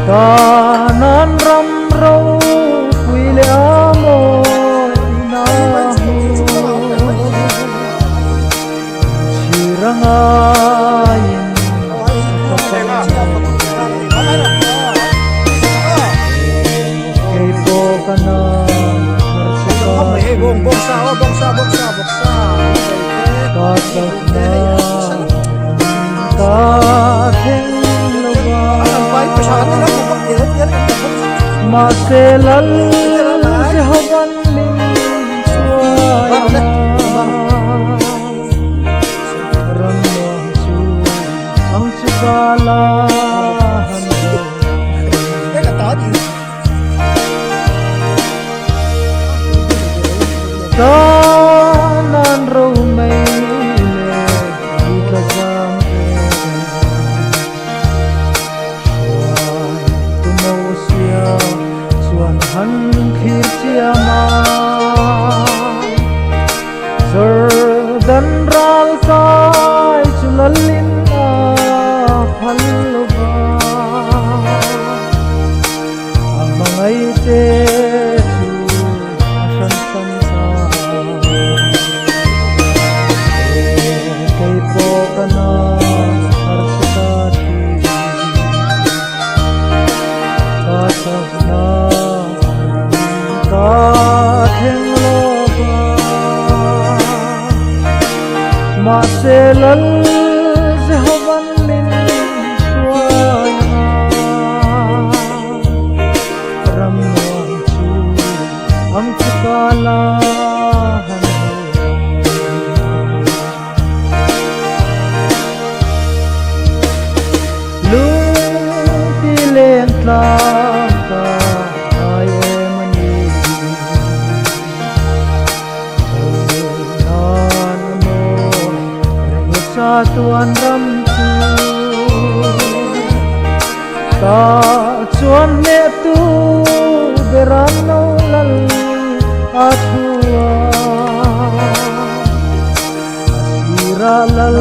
kanan ram rau pui le amo na sirangayin kay po ka na Bongsa. kasap na kating maselal si haban ling suaya ramang su ang sigalahan kanan raw may di kasama han khir chiama zardan ral kai chulalin a halwa amangai te chu asan sansa kay po kana harsati kasabna katheng loba maselal se haban lin suaya ramang chu ang sakalahan lutilen tlaka tuan ram tu ta chuan ne tu berano lal atua asira lal